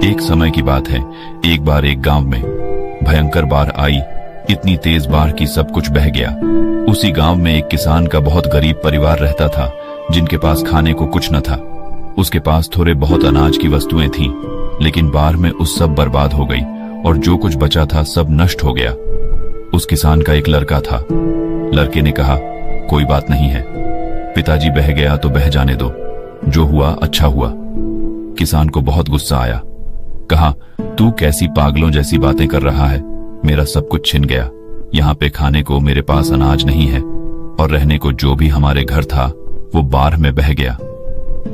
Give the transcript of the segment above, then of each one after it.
एक समय की बात है, एक बार एक गांव में भयंकर बाढ़ आई। इतनी तेज बाढ़ कि सब कुछ बह गया। उसी गांव में एक किसान का बहुत गरीब परिवार रहता था, जिनके पास खाने को कुछ न था। उसके पास थोड़े बहुत अनाज की वस्तुएं थीं, लेकिन बाढ़ में उस सब बर्बाद हो गई और जो कुछ बचा था सब नष्ट हो गया। उस किसान का एक लड़का था। लड़के ने कहा, कोई बात नहीं है, पिताजी बह गया तो बह जाने दो, जो हुआ अच्छा हुआ। किसान को बहुत गुस्सा आया। कहा, तू कैसी पागलों जैसी बातें कर रहा है? मेरा सब कुछ छिन गया। यहाँ पे खाने को मेरे पास अनाज नहीं है और रहने को जो भी हमारे घर था वो बाढ़ में बह गया।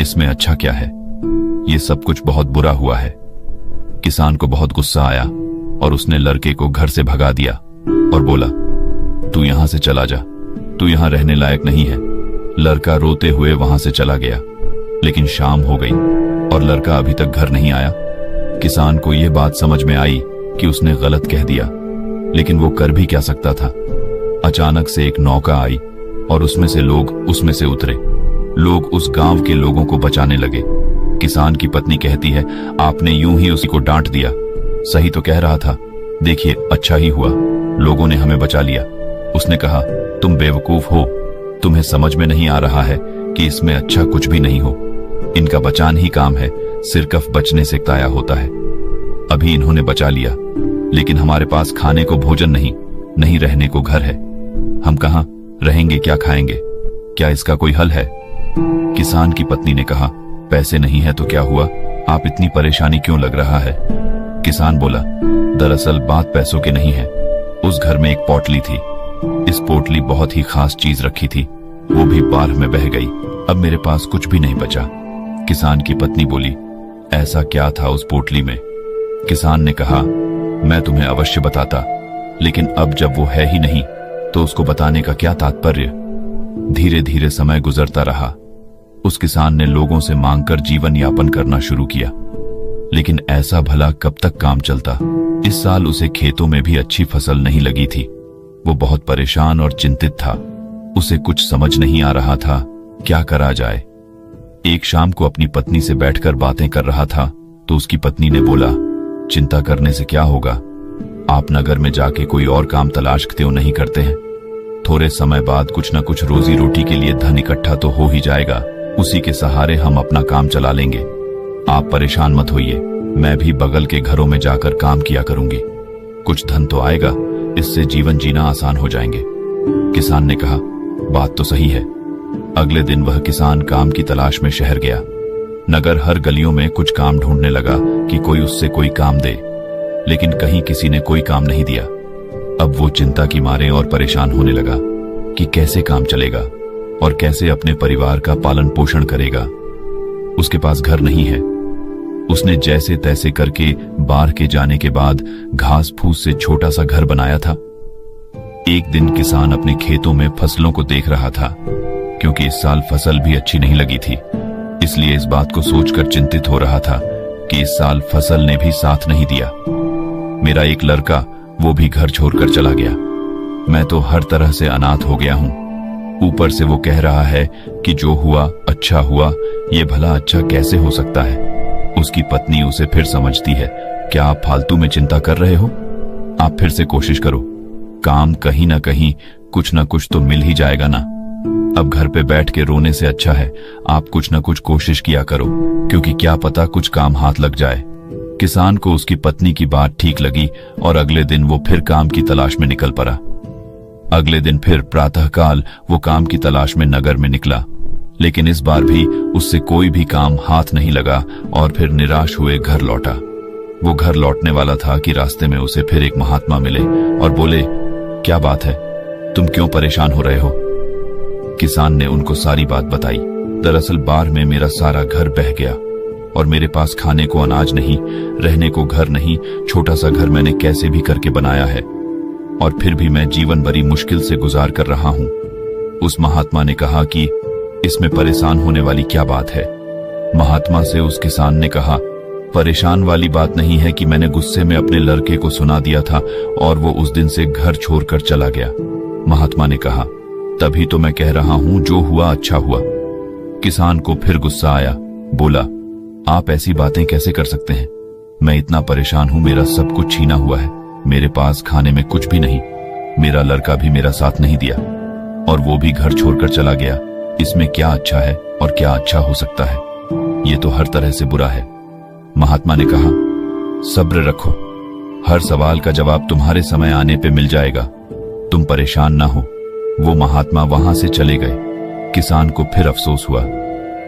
इसमें अच्छा क्या है? ये सब कुछ बहुत बुरा हुआ है। किसान को बहुत गुस्सा आया और उसने लड़के को घर से भगा दिया और बोला, तू यहां से चला जा, तू यहां रहने लायक नहीं है। लड़का रोते हुए वहां से चला गया, लेकिन शाम हो गई और लड़का अभी तक घर नहीं आया। किसान को यह बात समझ में आई कि उसने गलत कह दिया, लेकिन वो कर भी क्या सकता था। अचानक से एक नौका आई और उसमें से लोग उसमें से उतरे। लोग उस गांव के लोगों को बचाने लगे। किसान की पत्नी कहती है, आपने यूं ही उसी को डांट दिया। सही तो कह रहा था, देखिए अच्छा ही हुआ, लोगों ने हमें बचा लिया। उसने कहा, तुम बेवकूफ हो, तुम्हें समझ में नहीं आ रहा है कि इसमें अच्छा कुछ भी नहीं हो। इनका बचान ही काम है, सिरकफ बचने से ताया होता है। अभी इन्होंने बचा लिया, लेकिन हमारे पास खाने को भोजन नहीं, नहीं रहने को घर है। हम कहां रहेंगे, क्या खाएंगे? क्या इसका कोई हल है? किसान की पत्नी ने कहा, पैसे नहीं है तो क्या हुआ, आप इतनी परेशानी क्यों लग रहा है? किसान बोला, दरअसल बात पैसों की नहीं है। उस घर में एक पोटली थी। इस पोटली बहुत ही खास चीज रखी थी, वो भी बाढ़ में बह गई। अब मेरे पास कुछ भी नहीं बचा। किसान की पत्नी बोली, ऐसा क्या था उस पोटली में? किसान ने कहा, मैं तुम्हें अवश्य बताता, लेकिन अब जब वो है ही नहीं तो उसको बताने का क्या तात्पर्य? धीरे धीरे समय गुजरता रहा। उस किसान ने लोगों से मांगकर जीवन यापन करना शुरू किया, लेकिन ऐसा भला कब तक काम चलता? इस साल उसे खेतों में भी अच्छी फसल नहीं लगी थी। वो बहुत परेशान और चिंतित था। उसे कुछ समझ नहीं आ रहा था, क्या करा जाए। एक शाम को अपनी पत्नी से बैठकर बातें कर रहा था तो उसकी पत्नी ने बोला, चिंता करने से क्या होगा, आप नगर में जाके कोई और काम तलाश क्यों नहीं करते हैं? थोड़े समय बाद कुछ न कुछ रोजी रोटी के लिए धन इकट्ठा तो हो ही जाएगा, उसी के सहारे हम अपना काम चला लेंगे। आप परेशान मत होइए, मैं भी बगल के घरों में जाकर काम किया करूंगी, कुछ धन तो आएगा, इससे जीवन जीना आसान हो जाएंगे। किसान ने कहा, बात तो सही है। अगले दिन वह किसान काम की तलाश में शहर गया। नगर हर गलियों में कुछ काम ढूंढने लगा कि कोई उससे कोई काम दे, लेकिन कहीं किसी ने कोई काम नहीं दिया। अब वो चिंता की मारे और परेशान होने लगा कि कैसे काम चलेगा और कैसे अपने परिवार का पालन पोषण करेगा। उसके पास घर नहीं है। उसने जैसे तैसे करके बाढ़ के जाने के बाद घास फूस से छोटा सा घर बनाया था। एक दिन किसान अपने खेतों में फसलों को देख रहा था, क्योंकि इस साल फसल भी अच्छी नहीं लगी थी। इसलिए इस बात को सोचकर चिंतित हो रहा था कि इस साल फसल ने भी साथ नहीं दिया। मेरा एक लड़का, वो भी घर छोड़कर चला गया। मैं तो हर तरह से अनाथ हो गया हूं। ऊपर से वो कह रहा है कि जो हुआ अच्छा हुआ, ये भला अच्छा कैसे हो सकता है? उसकी पत्नी उसे फिर समझती है, क्या आप फालतू में चिंता कर रहे हो? आप फिर से कोशिश करो, काम कहीं ना कहीं कुछ ना कुछ तो मिल ही जाएगा ना। अब घर पे बैठ के रोने से अच्छा है आप कुछ ना कुछ कोशिश किया करो, क्योंकि क्या पता कुछ काम हाथ लग जाए। किसान को उसकी पत्नी की बात ठीक लगी और अगले दिन वो फिर काम की तलाश में निकल पड़ा। अगले दिन फिर प्रातःकाल वो काम की तलाश में नगर में निकला, लेकिन इस बार भी उससे कोई भी काम हाथ नहीं लगा और फिर निराश हुए घर लौटा। वो घर लौटने वाला था कि रास्ते में उसे फिर एक महात्मा मिले और बोले, क्या बात है, तुम क्यों परेशान हो रहे हो? किसान ने उनको सारी बात बताई। दरअसल बाढ़ में मेरा सारा घर बह गया और मेरे पास खाने को अनाज नहीं, रहने को घर नहीं। छोटा सा घर मैंने कैसे भी करके बनाया है और फिर भी मैं जीवन बड़ी मुश्किल से गुजार कर रहा हूं। उस महात्मा ने कहा कि इसमें परेशान होने वाली क्या बात है? महात्मा से उस किसान ने कहा, परेशान वाली बात नहीं है कि मैंने गुस्से में अपने लड़के को सुना दिया था और वो उस दिन से घर छोड़कर चला गया। महात्मा ने कहा, तभी तो मैं कह रहा हूं जो हुआ अच्छा हुआ। किसान को फिर गुस्सा आया। बोला, आप ऐसी बातें कैसे कर सकते हैं? मैं इतना परेशान हूं, मेरा सब कुछ छीना हुआ है, मेरे पास खाने में कुछ भी नहीं, मेरा लड़का भी मेरा साथ नहीं दिया और वो भी घर छोड़कर चला गया। इसमें क्या अच्छा है और क्या अच्छा हो सकता है? ये तो हर तरह से बुरा है। महात्मा ने कहा, सब्र रखो, हर सवाल का जवाब तुम्हारे समय आने पे मिल जाएगा, तुम परेशान ना हो। वो महात्मा वहां से चले गए। किसान को फिर अफसोस हुआ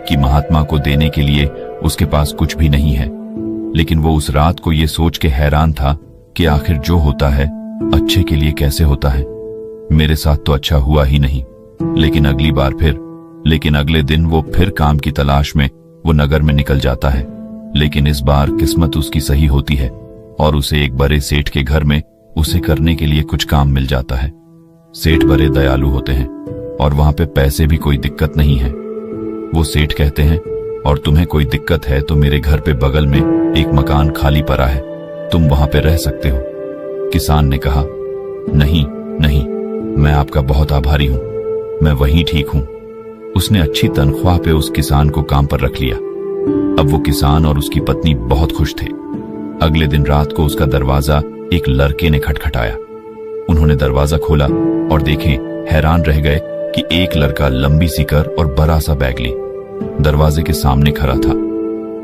कि महात्मा को देने के लिए उसके पास कुछ भी नहीं है, लेकिन वो उस रात को ये सोच के हैरान था कि आखिर जो होता है अच्छे के लिए कैसे होता है। मेरे साथ तो अच्छा हुआ ही नहीं। लेकिन अगले दिन वो फिर काम की तलाश में वो नगर में निकल जाता है। लेकिन इस बार किस्मत उसकी सही होती है और उसे एक बड़े सेठ के घर में उसे करने के लिए कुछ काम मिल जाता है। सेठ बड़े दयालु होते हैं और वहां पे पैसे भी कोई दिक्कत नहीं है। वो सेठ कहते हैं, और तुम्हें कोई दिक्कत है तो मेरे घर पे बगल में एक मकान खाली पड़ा है, तुम वहां पे रह सकते हो। किसान ने कहा, नहीं नहीं, मैं आपका बहुत आभारी हूं, मैं वहीं ठीक हूं। उसने अच्छी तनख्वाह पे उस किसान को काम पर रख लिया। अब वो किसान और उसकी पत्नी बहुत खुश थे। अगले दिन रात को उसका दरवाजा एक लड़के ने खटखटाया। उन्होंने दरवाजा खोला और देखे, हैरान रह गए कि एक लड़का लंबी सी कर और बड़ा सा बैग ली दरवाजे के सामने खड़ा था।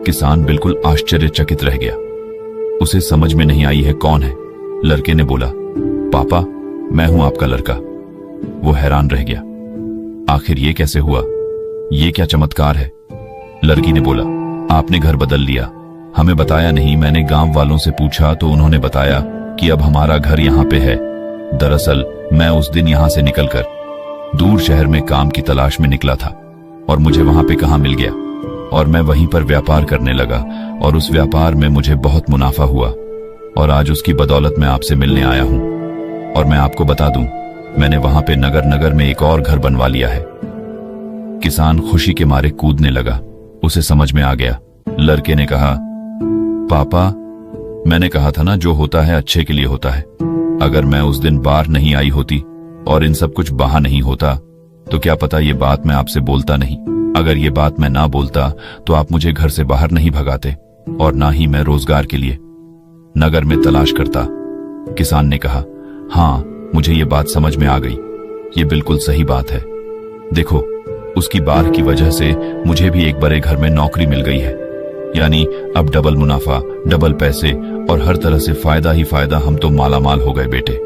किसान बिल्कुल आश्चर्यचकित रह गया। उसे समझ में नहीं आई है कौन है। लड़के ने बोला, पापा, मैं हूं आपका लड़का। वो हैरान रह गया, आखिर ये कैसे हुआ? ये क्या चमत्कार है? लड़की ने बोला, आपने घर बदल लिया, हमें बताया नहीं। मैंने गांव वालों से पूछा तो उन्होंने बताया कि अब हमारा घर यहाँ पे है। दरअसल मैं उस दिन यहाँ से निकलकर दूर शहर में काम की तलाश में निकला था और मुझे वहां पे कहाँ मिल गया और मैं वहीं पर व्यापार करने लगा और उस व्यापार में मुझे बहुत मुनाफा हुआ और आज उसकी बदौलत मैं आपसे मिलने आया हूं। और मैं आपको बता दूं, मैंने वहां पे नगर में एक और घर बनवा लिया है। किसान खुशी के मारे कूदने लगा। उसे समझ में आ गया। लड़के ने कहा, पापा, मैंने कहा था ना, जो होता है अच्छे के लिए होता है। अगर मैं उस दिन बाहर नहीं आई होती और इन सब कुछ बहा नहीं होता तो क्या पता ये बात मैं आपसे बोलता नहीं। अगर ये बात मैं ना बोलता तो आप मुझे घर से बाहर नहीं भगाते और ना ही मैं रोजगार के लिए नगर में तलाश करता। किसान ने कहा, हाँ, मुझे ये बात समझ में आ गई, ये बिल्कुल सही बात है। देखो, उसकी बात की वजह से मुझे भी एक बड़े घर में नौकरी मिल गई है, यानी अब डबल मुनाफा, डबल पैसे और हर तरह से फायदा ही फायदा। हम तो मालामाल हो गए बेटे।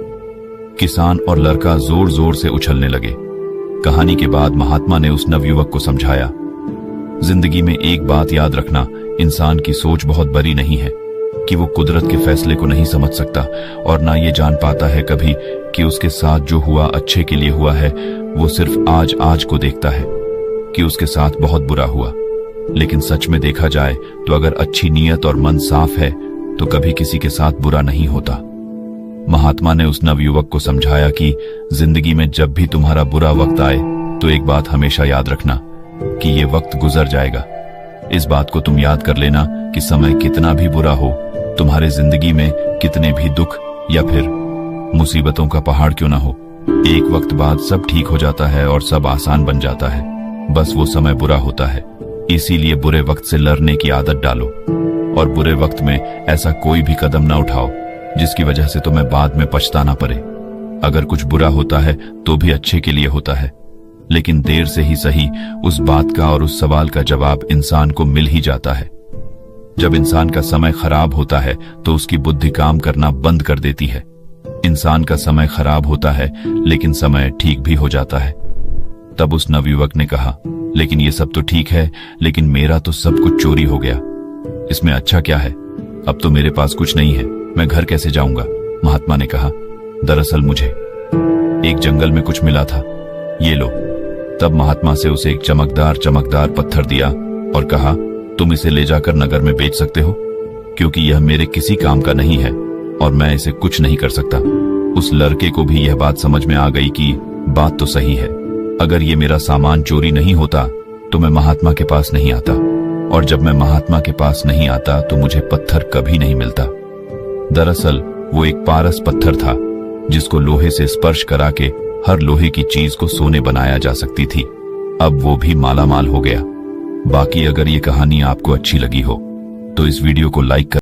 किसान और लड़का जोर जोर से उछलने लगे। कहानी के बाद महात्मा ने उस नवयुवक को समझाया, जिंदगी में एक बात याद रखना, इंसान की सोच बहुत बड़ी नहीं है कि वो कुदरत के फैसले को नहीं समझ सकता और ना ये जान पाता है कभी कि उसके साथ जो हुआ अच्छे के लिए हुआ है। वो सिर्फ आज को देखता है कि उसके साथ बहुत बुरा हुआ। लेकिन सच में देखा जाए तो अगर अच्छी नीयत और मन साफ है तो कभी किसी के साथ बुरा नहीं होता। महात्मा ने उस नवयुवक को समझाया कि जिंदगी में जब भी तुम्हारा बुरा वक्त आए तो एक बात हमेशा याद रखना कि ये वक्त गुजर जाएगा। इस बात को तुम याद कर लेना कि समय कितना भी बुरा हो, तुम्हारे जिंदगी में कितने भी दुख या फिर मुसीबतों का पहाड़ क्यों ना हो, एक वक्त बाद सब ठीक हो जाता है और सब आसान बन जाता है। बस वो समय बुरा होता है, इसीलिए बुरे वक्त से लड़ने की आदत डालो और बुरे वक्त में ऐसा कोई भी कदम ना उठाओ जिसकी वजह से तुम्हें बाद में पछताना पड़े। अगर कुछ बुरा होता है तो भी अच्छे के लिए होता है, लेकिन देर से ही सही उस बात का और उस सवाल का जवाब इंसान को मिल ही जाता है। जब इंसान का समय खराब होता है तो उसकी बुद्धि काम करना बंद कर देती है। इंसान का समय खराब होता है लेकिन समय ठीक भी हो जाता है। तब उस नवयुवक ने कहा, लेकिन ये सब तो ठीक है, लेकिन मेरा तो सब कुछ चोरी हो गया, इसमें अच्छा क्या है? अब तो मेरे पास कुछ नहीं है, मैं घर कैसे जाऊंगा? महात्मा ने कहा, दरअसल मुझे एक जंगल में कुछ मिला था, ये लो। तब महात्मा से उसे एक चमकदार पत्थर दिया और कहा, तुम इसे ले जाकर नगर में बेच सकते हो, क्योंकि यह मेरे किसी काम का नहीं है और मैं इसे कुछ नहीं कर सकता। उस लड़के को भी यह बात समझ में आ गई कि बात तो सही है, अगर ये मेरा सामान चोरी नहीं होता तो मैं महात्मा के पास नहीं आता, और जब मैं महात्मा के पास नहीं आता तो मुझे पत्थर कभी नहीं मिलता। दरअसल वो एक पारस पत्थर था जिसको लोहे से स्पर्श करा के हर लोहे की चीज को सोने बनाया जा सकती थी। अब वो भी मालामाल हो गया। बाकी अगर ये कहानी आपको अच्छी लगी हो तो इस वीडियो को लाइक कर